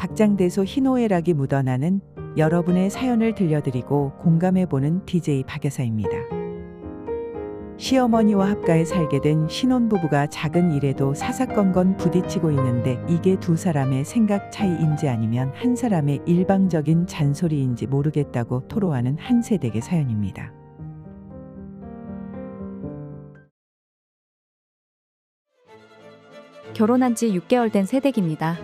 박장대소 희노애락이 묻어나는 여러분의 사연을 들려드리고 공감해보는 DJ 박여사입니다. 시어머니와 합가해 살게 된 신혼부부가 작은 일에도 사사건건 부딪히고 있는데 이게 두 사람의 생각 차이인지 아니면 한 사람의 일방적인 잔소리인지 모르겠다고 토로하는 한 세대의 사연입니다. 결혼한 지 6개월 된 새댁입니다.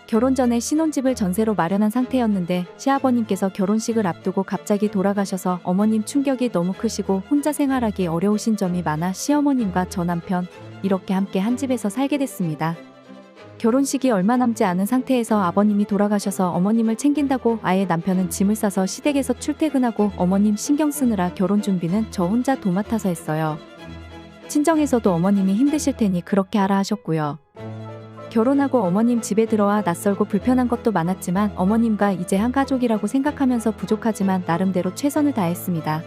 결혼 전에 신혼집을 전세로 마련한 상태였는데 시아버님께서 결혼식을 앞두고 갑자기 돌아가셔서 어머님 충격이 너무 크시고 혼자 생활하기 어려우신 점이 많아 시어머님과 저 남편 이렇게 함께 한 집에서 살게 됐습니다. 결혼식이 얼마 남지 않은 상태에서 아버님이 돌아가셔서 어머님을 챙긴다고 아예 남편은 짐을 싸서 시댁에서 출퇴근하고 어머님 신경 쓰느라 결혼 준비는 저 혼자 도맡아서 했어요. 친정에서도 어머님이 힘드실 테니 그렇게 하라 하셨고요. 결혼하고 어머님 집에 들어와 낯설고 불편한 것도 많았지만 어머님과 이제 한 가족이라고 생각하면서 부족하지만 나름대로 최선을 다했습니다.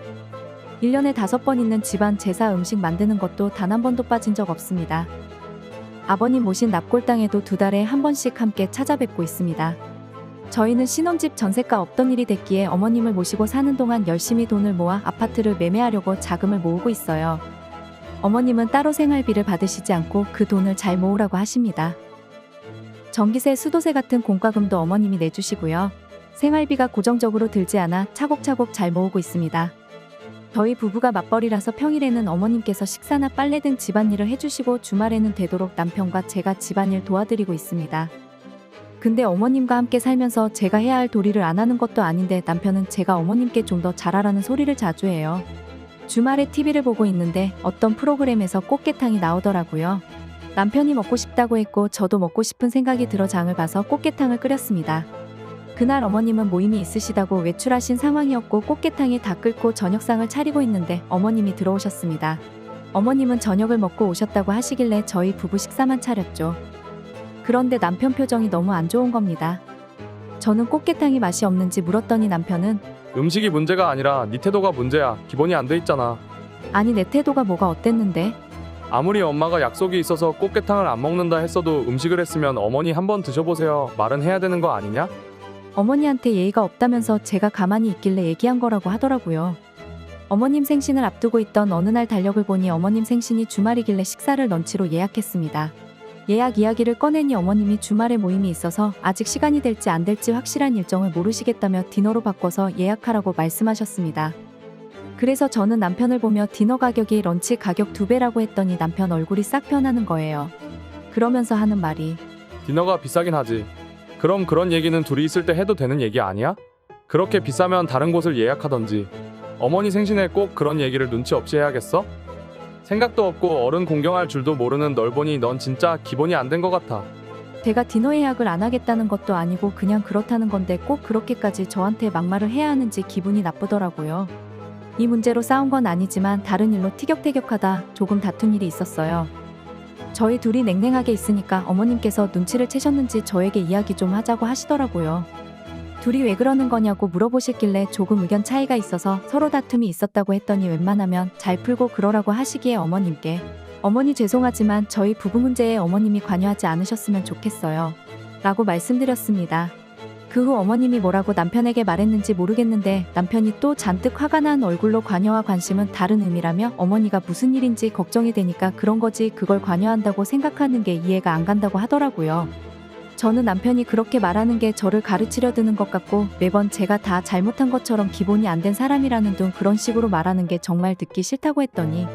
1년에 5번 있는 집안 제사 음식 만드는 것도 단 한 번도 빠진 적 없습니다. 아버님 모신 납골당에도 2달에 한 번씩 함께 찾아뵙고 있습니다. 저희는 신혼집 전세가 없던 일이 됐기에 어머님을 모시고 사는 동안 열심히 돈을 모아 아파트를 매매하려고 자금을 모으고 있어요. 어머님은 따로 생활비를 받으시지 않고 그 돈을 잘 모으라고 하십니다. 전기세, 수도세 같은 공과금도 어머님이 내주시고요. 생활비가 고정적으로 들지 않아 차곡차곡 잘 모으고 있습니다. 저희 부부가 맞벌이라서 평일에는 어머님께서 식사나 빨래 등 집안일을 해주시고 주말에는 되도록 남편과 제가 집안일 도와드리고 있습니다. 근데 어머님과 함께 살면서 제가 해야 할 도리를 안 하는 것도 아닌데 남편은 제가 어머님께 좀 더 잘하라는 소리를 자주 해요. 주말에 TV를 보고 있는데 어떤 프로그램에서 꽃게탕이 나오더라고요. 남편이 먹고 싶다고 했고 저도 먹고 싶은 생각이 들어 장을 봐서 꽃게탕을 끓였습니다. 그날 어머님은 모임이 있으시다고 외출하신 상황이었고 꽃게탕이 다 끓고 저녁상을 차리고 있는데 어머님이 들어오셨습니다. 어머님은 저녁을 먹고 오셨다고 하시길래 저희 부부 식사만 차렸죠. 그런데 남편 표정이 너무 안 좋은 겁니다. 저는 꽃게탕이 맛이 없는지 물었더니 남편은 음식이 문제가 아니라 네 태도가 문제야. 기본이 안 돼 있잖아. 아니 내 태도가 뭐가 어땠는데? 아무리 엄마가 약속이 있어서 꽃게탕을 안 먹는다 했어도 음식을 했으면 어머니 한번 드셔보세요 말은 해야 되는 거 아니냐? 어머니한테 예의가 없다면서 제가 가만히 있길래 얘기한 거라고 하더라고요. 어머님 생신을 앞두고 있던 어느 날 달력을 보니 어머님 생신이 주말이길래 식사를 런치로 예약했습니다. 예약 이야기를 꺼내니 어머님이 주말에 모임이 있어서 아직 시간이 될지 안 될지 확실한 일정을 모르시겠다며 디너로 바꿔서 예약하라고 말씀하셨습니다. 그래서 저는 남편을 보며 디너 가격이 런치 가격 2배라고 했더니 남편 얼굴이 싹 변하는 거예요. 그러면서 하는 말이 디너가 비싸긴 하지. 그럼 그런 얘기는 둘이 있을 때 해도 되는 얘기 아니야? 그렇게 비싸면 다른 곳을 예약하던지. 어머니 생신에 꼭 그런 얘기를 눈치 없이 해야겠어? 생각도 없고 어른 공경할 줄도 모르는 널 보니 넌 진짜 기본이 안 된 것 같아. 제가 디너 예약을 안 하겠다는 것도 아니고 그냥 그렇다는 건데 꼭 그렇게까지 저한테 막말을 해야 하는지 기분이 나쁘더라고요. 이 문제로 싸운 건 아니지만 다른 일로 티격태격하다 조금 다툰 일이 있었어요. 저희 둘이 냉랭하게 있으니까 어머님께서 눈치를 채셨는지 저에게 이야기 좀 하자고 하시더라고요. 둘이 왜 그러는 거냐고 물어보시길래 조금 의견 차이가 있어서 서로 다툼이 있었다고 했더니 웬만하면 잘 풀고 그러라고 하시기에 어머님께 어머니 죄송하지만 저희 부부 문제에 어머님이 관여하지 않으셨으면 좋겠어요 라고 말씀드렸습니다. 그 후 어머님이 뭐라고 남편에게 말했는지 모르겠는데 남편이 또 잔뜩 화가 난 얼굴로 관여와 관심은 다른 의미라며 어머니가 무슨 일인지 걱정이 되니까 그런 거지 그걸 관여한다고 생각하는 게 이해가 안 간다고 하더라고요. 저는 남편이 그렇게 말하는 게 저를 가르치려 드는 것 같고 매번 제가 다 잘못한 것처럼 기본이 안 된 사람이라는 둥 그런 식으로 말하는 게 정말 듣기 싫다고 했더니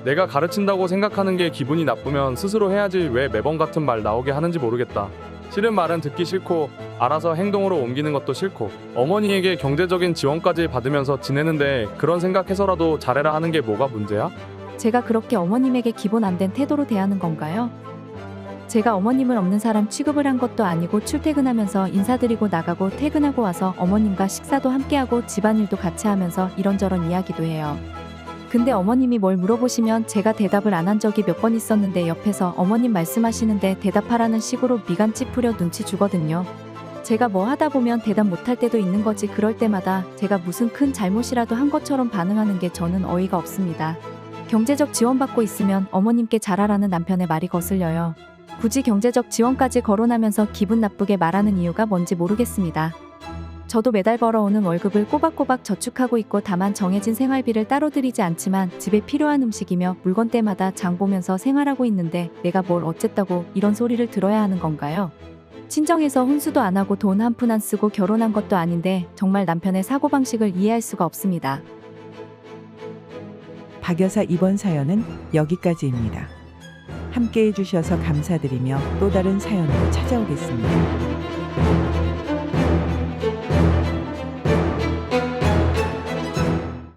내가 가르친다고 생각하는 게 기분이 나쁘면 스스로 해야지 왜 매번 같은 말 나오게 하는지 모르겠다. 싫은 말은 듣기 싫고 알아서 행동으로 옮기는 것도 싫고 어머니에게 경제적인 지원까지 받으면서 지내는데 그런 생각해서라도 잘해라 하는 게 뭐가 문제야? 제가 그렇게 어머님에게 기본 안 된 태도로 대하는 건가요? 제가 어머님을 없는 사람 취급을 한 것도 아니고 출퇴근하면서 인사드리고 나가고 퇴근하고 와서 어머님과 식사도 함께하고 집안일도 같이 하면서 이런저런 이야기도 해요. 근데 어머님이 뭘 물어보시면 제가 대답을 안 한 적이 몇 번 있었는데 옆에서 어머님 말씀하시는데 대답하라는 식으로 미간 찌푸려 눈치 주거든요. 제가 뭐 하다 보면 대답 못할 때도 있는 거지 그럴 때마다 제가 무슨 큰 잘못이라도 한 것처럼 반응하는 게 저는 어이가 없습니다. 경제적 지원받고 있으면 어머님께 잘하라는 남편의 말이 거슬려요. 굳이 경제적 지원까지 거론하면서 기분 나쁘게 말하는 이유가 뭔지 모르겠습니다. 저도 매달 벌어오는 월급을 꼬박꼬박 저축하고 있고 다만 정해진 생활비를 따로 들이지 않지만 집에 필요한 음식이며 물건 때마다 장 보면서 생활하고 있는데 내가 뭘 어쨌다고 이런 소리를 들어야 하는 건가요? 친정에서 혼수도 안 하고 돈 한 푼 안 쓰고 결혼한 것도 아닌데 정말 남편의 사고방식을 이해할 수가 없습니다. 박 여사 이번 사연은 여기까지입니다. 함께 해주셔서 감사드리며 또 다른 사연으로 찾아오겠습니다.